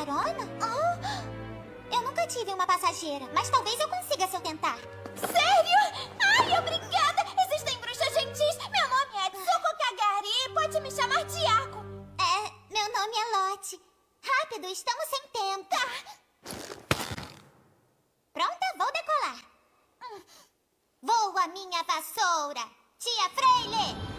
carona? Eu nunca tive uma passageira, mas talvez eu consiga se eu tentar. Sério? Ai, obrigada! Existem bruxas gentis. Meu nome é Tsuko Kagari. Pode me chamar Tiago. Meu nome é Lotte. Rápido, estamos sem tempo. Pronta, vou decolar. Voa minha vassoura, tia Freile!